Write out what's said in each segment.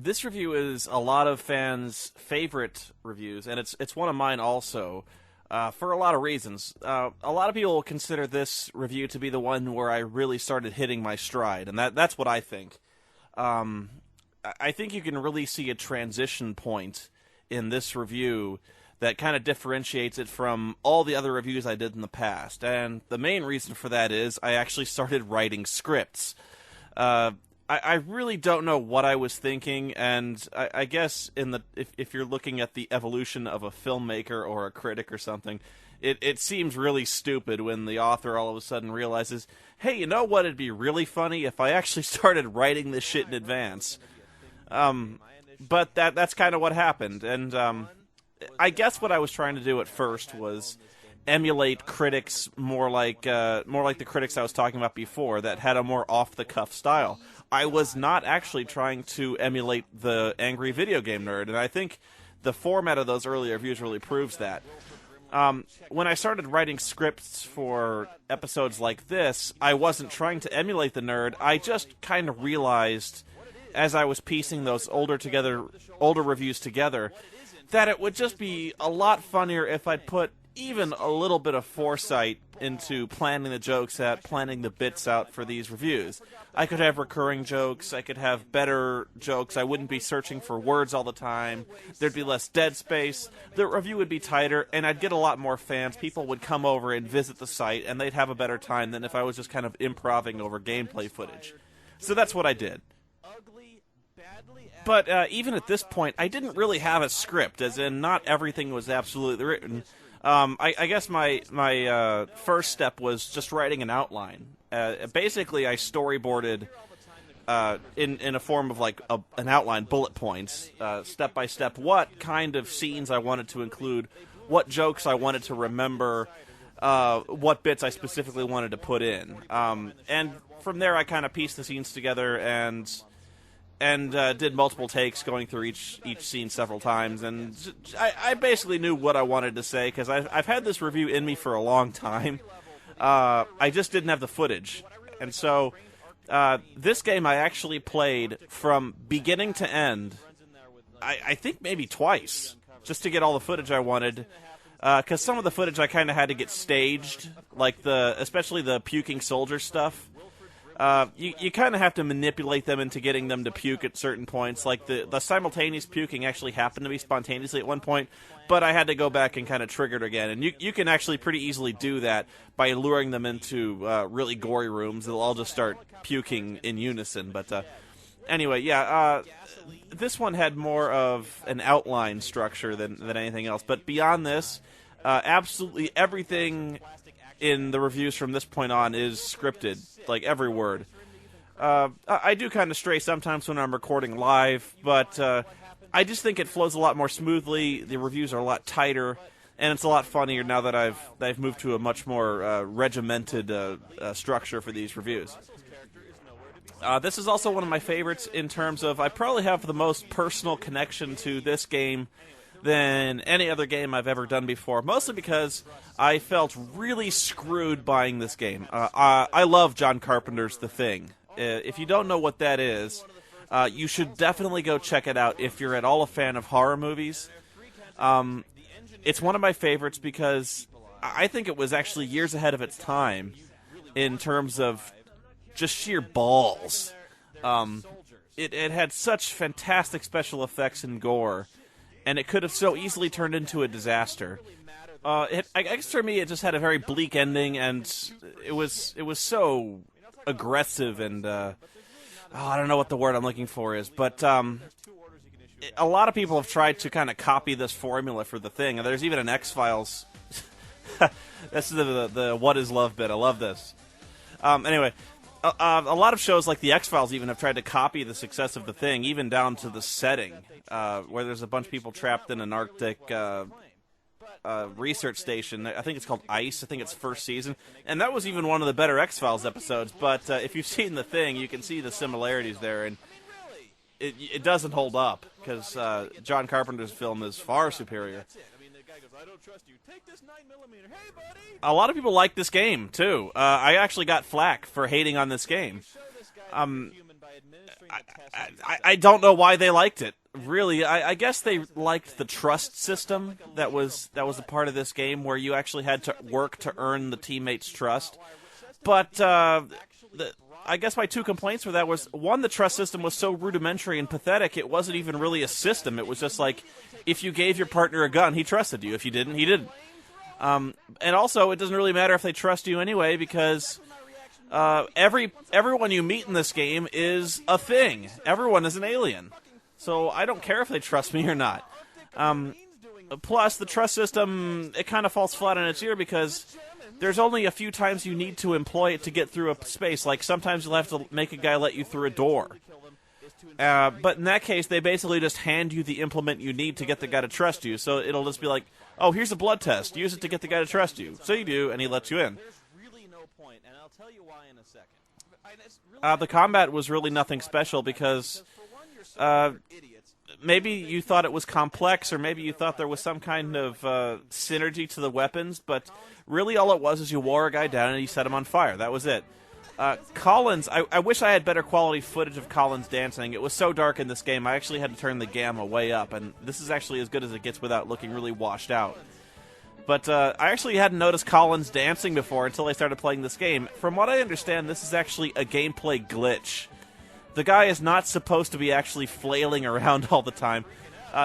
This review is a lot of fans' favorite reviews, and it's one of mine also, for a lot of reasons. A lot of people consider this review to be the one where I really started hitting my stride, and that's what I think. I think you can really see a transition point in this review that kind of differentiates it from all the other reviews I did in the past, and the main reason for that is I actually started writing scripts. I really don't know what I was thinking, and I guess if you're looking at the evolution of a filmmaker or a critic or something, it seems really stupid when the author all of a sudden realizes, hey, you know what, it'd be really funny if I actually started writing this shit in advance. But that's kind of what happened, and I guess what I was trying to do at first was emulate critics more like the critics I was talking about before that had a more off-the-cuff style. I was not actually trying to emulate the angry video game nerd, and I think the format of those early reviews really proves that. When I started writing scripts for episodes like this, I wasn't trying to emulate the nerd. I just kind of realized, as I was piecing those older reviews together, that it would just be a lot funnier if I'd put even a little bit of foresight into planning the jokes out, planning the bits out for these reviews. I could have recurring jokes, I could have better jokes, I wouldn't be searching for words all the time, there'd be less dead space, the review would be tighter, and I'd get a lot more fans. People would come over and visit the site, and they'd have a better time than if I was just kind of improvising over gameplay footage. So that's what I did. But even at this point, I didn't really have a script, as in not everything was absolutely written. I guess my first step was just writing an outline. Basically, I storyboarded in a form of like an outline, bullet points, step by step, what kind of scenes I wanted to include, what jokes I wanted to remember, what bits I specifically wanted to put in. And from there, I kind of pieced the scenes together and did multiple takes, going through each scene several times, and I basically knew what I wanted to say, because I've had this review in me for a long time. I just didn't have the footage, and so this game I actually played from beginning to end, I think maybe twice, just to get all the footage I wanted, because some of the footage I kind of had to get staged, like especially the puking soldier stuff. You kind of have to manipulate them into getting them to puke at certain points. Like the simultaneous puking actually happened to be spontaneously at one point, but I had to go back and kind of trigger it again. And you can actually pretty easily do that by luring them into really gory rooms. They'll all just start puking in unison. But anyway, yeah, this one had more of an outline structure than anything else. But beyond this, absolutely everything in the reviews from this point on is scripted, like every word. I do kind of stray sometimes when I'm recording live, but I just think it flows a lot more smoothly. The reviews are a lot tighter, and it's a lot funnier now that I've moved to a much more regimented structure for these reviews. This is also one of my favorites in terms of I probably have the most personal connection to this game than any other game I've ever done before, mostly because I felt really screwed buying this game. I love John Carpenter's The Thing. If you don't know what that is, you should definitely go check it out if you're at all a fan of horror movies. It's one of my favorites because I think it was actually years ahead of its time in terms of just sheer balls. It had such fantastic special effects and gore, and it could have so easily turned into a disaster. I guess for me, it just had a very bleak ending, and it was so aggressive and I don't know what the word I'm looking for is, but a lot of people have tried to kind of copy this formula for The Thing, and there's even an X-Files. That's the What Is Love bit. I love this. Anyway. A lot of shows like the X-Files even have tried to copy the success of The Thing, even down to the setting, where there's a bunch of people trapped in an Arctic research station. I think it's called ICE. I think it's first season. And that was even one of the better X-Files episodes. But if you've seen The Thing, you can see the similarities there. And it doesn't hold up, because John Carpenter's film is far superior. A lot of people like this game, too. I actually got flack for hating on this game. I don't know why they liked it. Really, I guess they liked the trust system that was a part of this game, where you actually had to work to earn the teammates' trust. But I guess my two complaints with that was, one, the trust system was so rudimentary and pathetic, it wasn't even really a system. It was just like, if you gave your partner a gun, he trusted you. If you didn't, he didn't. And also, it doesn't really matter if they trust you anyway, because everyone you meet in this game is a thing. Everyone is an alien. So I don't care if they trust me or not. Plus, the trust system, it kind of falls flat on its ear, because there's only a few times you need to employ it to get through a space. Like, sometimes you'll have to make a guy let you through a door. But in that case, they basically just hand you the implement you need to get the guy to trust you. So it'll just be like, oh, here's a blood test. Use it to get the guy to trust you. So you do, and he lets you in. The combat was really nothing special, because maybe you thought it was complex, or maybe you thought there was some kind of synergy to the weapons, but really all it was is you wore a guy down and you set him on fire. That was it. Collins, I wish I had better quality footage of Collins dancing. It was so dark in this game, I actually had to turn the gamma way up, and this is actually as good as it gets without looking really washed out. But I actually hadn't noticed Collins dancing before until I started playing this game. From what I understand, this is actually a gameplay glitch. The guy is not supposed to be actually flailing around all the time.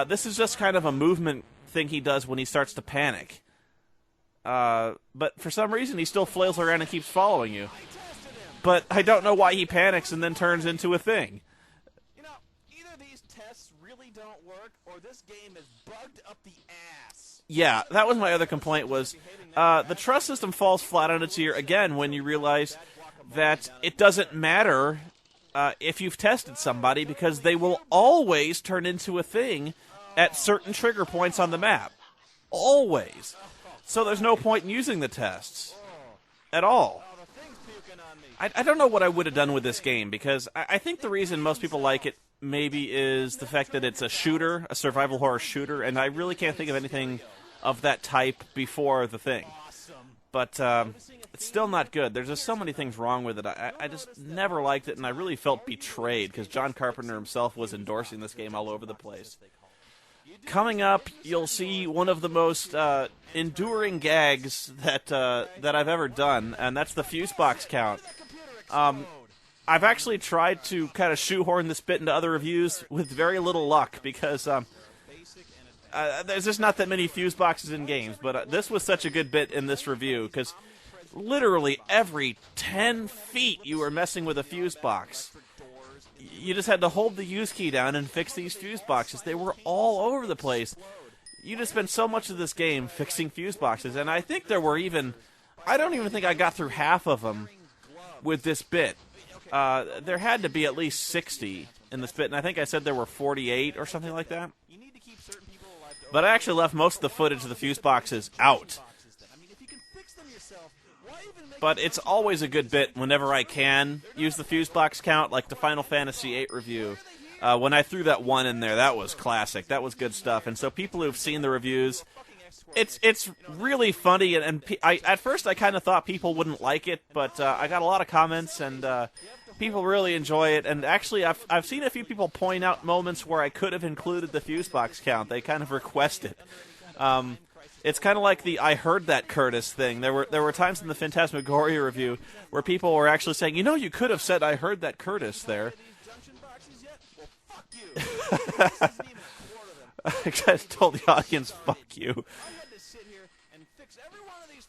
This is just kind of a movement thing he does when he starts to panic. But for some reason, he still flails around and keeps following you. But I don't know why he panics and then turns into a thing. You know, either these tests really don't work, or this game is bugged up the ass. Yeah, that was my other complaint, was the trust system falls flat on its ear again when you realize that it doesn't matter if you've tested somebody, because they will always turn into a thing at certain trigger points on the map. Always. So there's no point in using the tests at all. I don't know what I would have done with this game, because I think the reason most people like it maybe is the fact that it's a shooter, a survival horror shooter, and I really can't think of anything of that type before The Thing. But it's still not good. There's just so many things wrong with it. I just never liked it, and I really felt betrayed, because John Carpenter himself was endorsing this game all over the place. Coming up, you'll see one of the most enduring gags that I've ever done, and that's the fuse box count. I've actually tried to kind of shoehorn this bit into other reviews with very little luck, because there's just not that many fuse boxes in games, but this was such a good bit in this review, because literally every 10 feet you were messing with a fuse box. You just had to hold the use key down and fix these fuse boxes. They were all over the place. You just spent so much of this game fixing fuse boxes, and I think there were even... I don't even think I got through half of them with this bit. There had to be at least 60 in this bit, and I think I said there were 48 or something like that. But I actually left most of the footage of the fuse boxes out. But it's always a good bit whenever I can use the fuse box count, like the Final Fantasy VIII review. When I threw that one in there, that was classic. That was good stuff. And so people who've seen the reviews, it's really funny. And at first I kind of thought people wouldn't like it, but I got a lot of comments, and people really enjoy it. And actually, I've seen a few people point out moments where I could have included the fuse box count. They kind of request it. It's kind of like the "I heard that, Curtis" thing. There were times in the Phantasmagoria review where people were actually saying, "You know, you could have said 'I heard that, Curtis' there." I just told the audience, "Fuck you."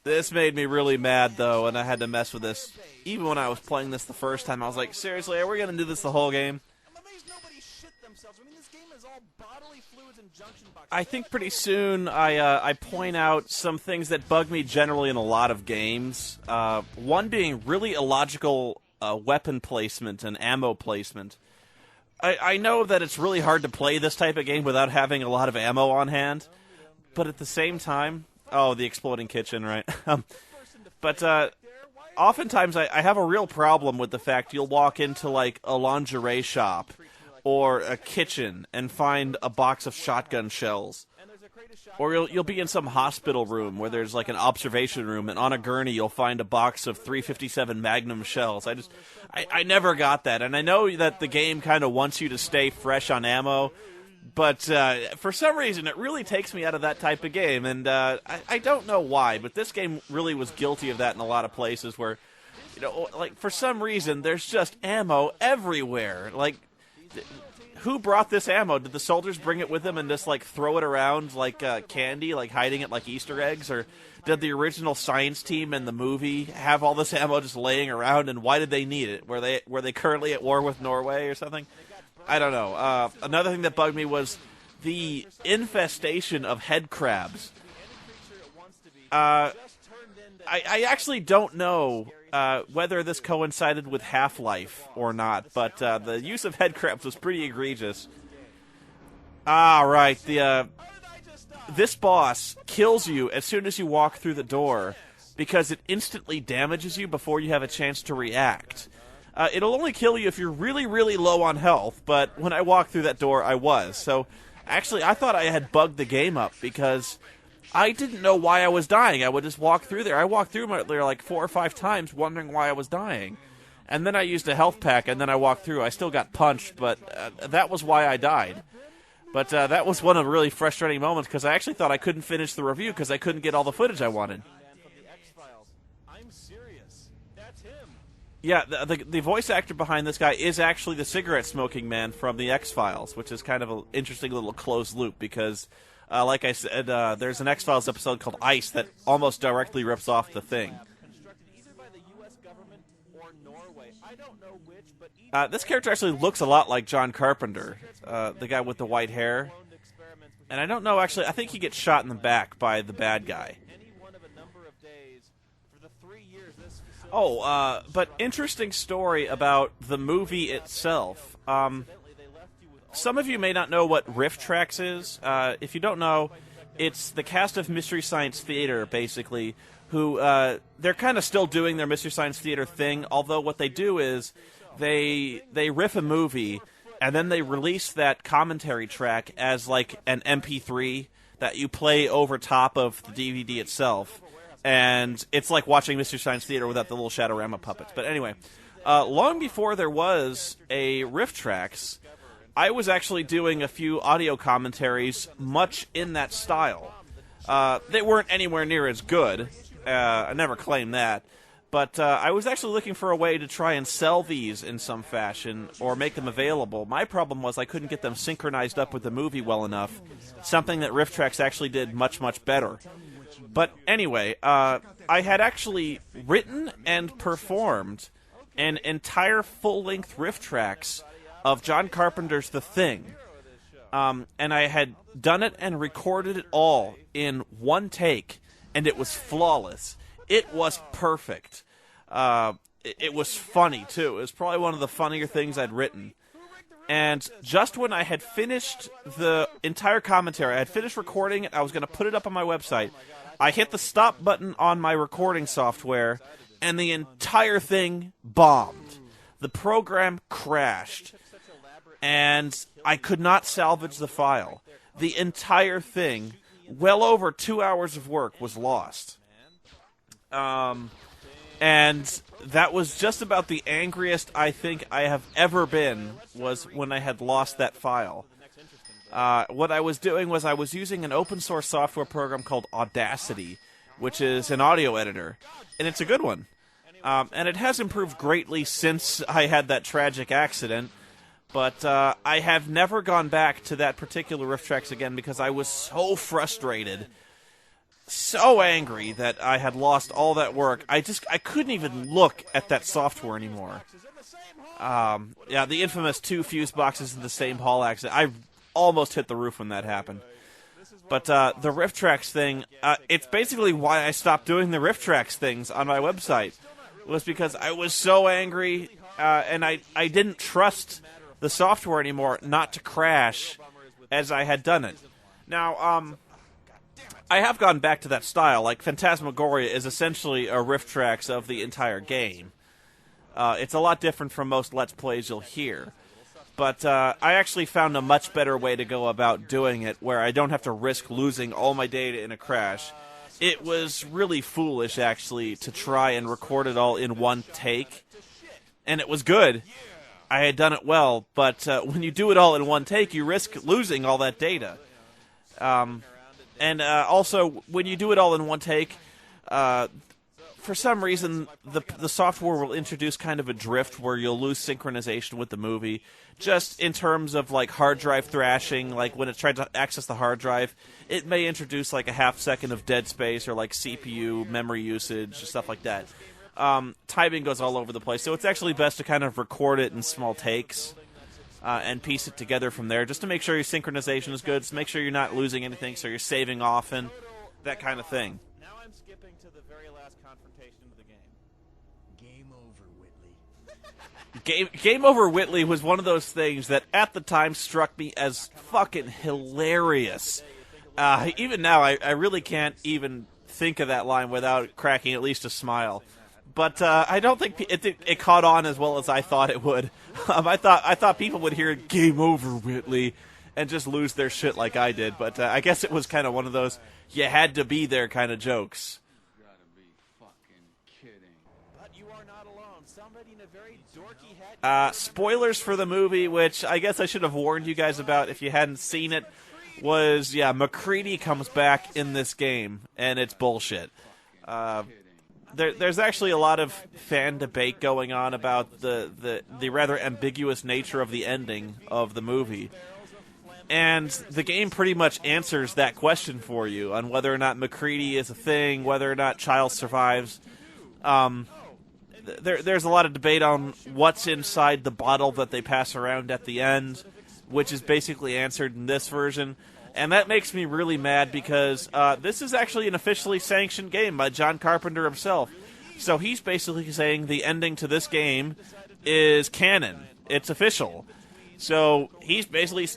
This made me really mad, though, and I had to mess with this. Even when I was playing this the first time, I was like, "Seriously, are we going to do this the whole game?" I think pretty soon I point out some things that bug me generally in a lot of games. One being really illogical weapon placement and ammo placement. I know that it's really hard to play this type of game without having a lot of ammo on hand, but at the same time... Oh, the exploding kitchen, right? But oftentimes I have a real problem with the fact you'll walk into, like, a lingerie shop or a kitchen and find a box of shotgun shells. Or you'll be in some hospital room where there's like an observation room, and on a gurney you'll find a box of 357 Magnum shells. I never got that, and I know that the game kind of wants you to stay fresh on ammo, but for some reason it really takes me out of that type of game, and I don't know why, but this game really was guilty of that in a lot of places where, like for some reason there's just ammo everywhere. Like, who brought this ammo? Did the soldiers bring it with them and just, like, throw it around like candy, like hiding it like Easter eggs? Or did the original science team in the movie have all this ammo just laying around, and why did they need it? Were they currently at war with Norway or something? I don't know. Another thing that bugged me was the infestation of head crabs. I actually don't know whether this coincided with Half-Life or not, but the use of head crabs was pretty egregious. Right. This boss kills you as soon as you walk through the door because it instantly damages you before you have a chance to react. It'll only kill you if you're really, really low on health, but when I walked through that door, I was. So, actually, I thought I had bugged the game up because I didn't know why I was dying. I would just walk through there. I walked through there like 4 or 5 times wondering why I was dying. And then I used a health pack, and then I walked through. I still got punched, but that was why I died. But that was one of the really frustrating moments because I actually thought I couldn't finish the review because I couldn't get all the footage I wanted. Yeah, the voice actor behind this guy is actually the cigarette-smoking man from the X-Files, which is kind of an interesting little closed loop because, like I said, there's an X-Files episode called Ice that almost directly rips off The Thing. This character actually looks a lot like John Carpenter, the guy with the white hair. And I don't know, actually, I think he gets shot in the back by the bad guy. Oh, but interesting story about the movie itself. Some of you may not know what Riff Tracks is. If you don't know, it's the cast of Mystery Science Theater, basically, who, they're kind of still doing their Mystery Science Theater thing, although what they do is they riff a movie, and then they release that commentary track as, like, an MP3 that you play over top of the DVD itself. And it's like watching Mystery Science Theater without the little Shadowrama puppets. But anyway, long before there was a Riff Tracks, I was actually doing a few audio commentaries much in that style. They weren't anywhere near as good. I never claimed that. But I was actually looking for a way to try and sell these in some fashion or make them available. My problem was I couldn't get them synchronized up with the movie well enough, something that Riff Tracks actually did much, much better. But anyway, I had actually written and performed an entire full-length Riff Tracks of John Carpenter's The Thing. And I had done it and recorded it all in one take, and it was flawless. It was perfect. It was funny, too. It was probably one of the funnier things I'd written. And just when I had finished the entire commentary, I had finished recording it, I was going to put it up on my website, I hit the stop button on my recording software, and the entire thing bombed. The program crashed, and I could not salvage the file. The entire thing, well over 2 hours of work, was lost. And that was just about the angriest I think I have ever been, was when I had lost that file. What I was doing was I was using an open source software program called Audacity, which is an audio editor, and it's a good one. And it has improved greatly since I had that tragic accident, but I have never gone back to that particular Riff Tracks again because I was so frustrated, so angry that I had lost all that work. I couldn't even look at that software anymore. Yeah, the infamous 2 fuse boxes in the same hall accident. I almost hit the roof when that happened. But the Riff Tracks thing, it's basically why I stopped doing the Riff Tracks things on my website. Was because I was so angry, and I didn't trust the software anymore not to crash as I had done it. Now, I have gone back to that style. Like, Phantasmagoria is essentially a Riff Tracks of the entire game. It's a lot different from most Let's Plays you'll hear. But I actually found a much better way to go about doing it where I don't have to risk losing all my data in a crash. It was really foolish, actually, to try and record it all in one take. And it was good. I had done it well, but when you do it all in one take, you risk losing all that data. And also, when you do it all in one take, for some reason, the software will introduce kind of a drift where you'll lose synchronization with the movie, just in terms of like hard drive thrashing. Like when it tried to access the hard drive, it may introduce like a half second of dead space or like CPU memory usage, stuff like that. Timing goes all over the place, so it's actually best to kind of record it in small takes and piece it together from there, just to make sure your synchronization is good, to make sure you're not losing anything, so you're saving often, that kind of thing. Now I'm skipping to the very last confrontation of the game. Game over, Whitley. Game Over Whitley was one of those things that at the time struck me as fucking hilarious. Even now, I really can't even think of that line without cracking at least a smile. But I don't think it caught on as well as I thought it would. I thought people would hear "Game Over, Whitley" and just lose their shit like I did. But I guess it was kind of one of those you had to be there kind of jokes. You gotta be fucking kidding. But you are not alone. Somebody in a very dorky hat. Spoilers for the movie, which I guess I should have warned you guys about if you hadn't seen it, was, McCready comes back in this game, and it's bullshit. There's actually a lot of fan debate going on about the rather ambiguous nature of the ending of the movie. And the game pretty much answers that question for you on whether or not McCready is a thing, whether or not Childs survives. There's a lot of debate on what's inside the bottle that they pass around at the end, which is basically answered in this version. And that makes me really mad because this is actually an officially sanctioned game by John Carpenter himself. So he's basically saying the ending to this game is canon. It's official. So he's basically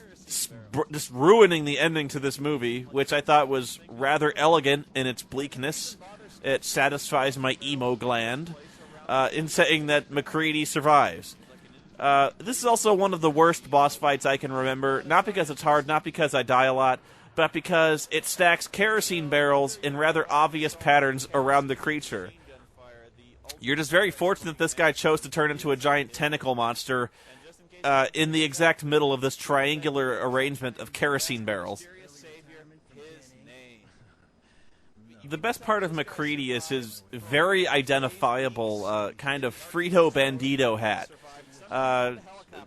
just ruining the ending to this movie, which I thought was rather elegant in its bleakness. It satisfies my emo gland in saying that McCready survives. This is also one of the worst boss fights I can remember, not because it's hard, not because I die a lot, but because it stacks kerosene barrels in rather obvious patterns around the creature. You're just very fortunate this guy chose to turn into a giant tentacle monster in the exact middle of this triangular arrangement of kerosene barrels. The best part of McCready is his very identifiable kind of Frito Bandito hat.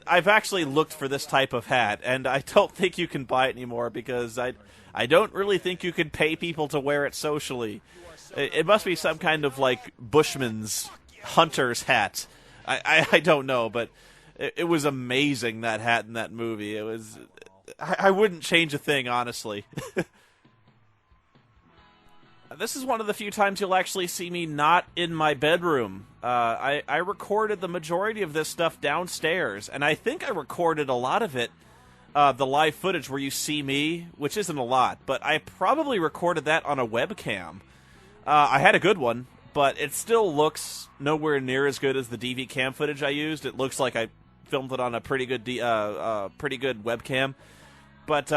I've actually looked for this type of hat, and I don't think you can buy it anymore because I don't really think you can pay people to wear it socially. It must be some kind of, like, bushman's hunter's hat. I don't know, but it was amazing, that hat in that movie. It was... I wouldn't change a thing, honestly. This is one of the few times you'll actually see me not in my bedroom. I recorded the majority of this stuff downstairs, and I think I recorded a lot of it, the live footage where you see me, which isn't a lot, but I probably recorded that on a webcam. I had a good one, but it still looks nowhere near as good as the DV cam footage I used. It looks like I filmed it on a pretty good webcam, but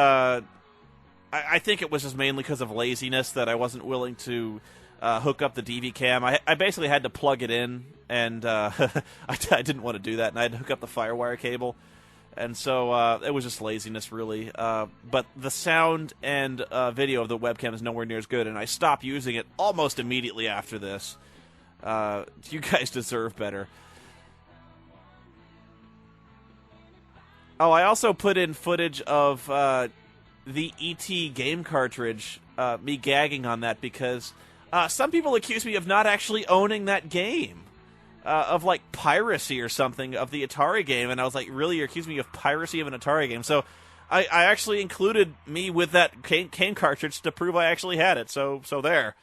I think it was just mainly because of laziness that I wasn't willing to hook up the DV cam. I basically had to plug it in, and I didn't want to do that, and I had to hook up the FireWire cable. And so it was just laziness, really. But the sound and video of the webcam is nowhere near as good, and I stopped using it almost immediately after this. You guys deserve better. Oh, I also put in footage of the E.T. game cartridge, me gagging on that, because some people accuse me of not actually owning that game. Of like piracy or something of the Atari game, and I was like, really, you're accusing me of piracy of an Atari game? So I actually included me with that game cartridge to prove I actually had it, so there.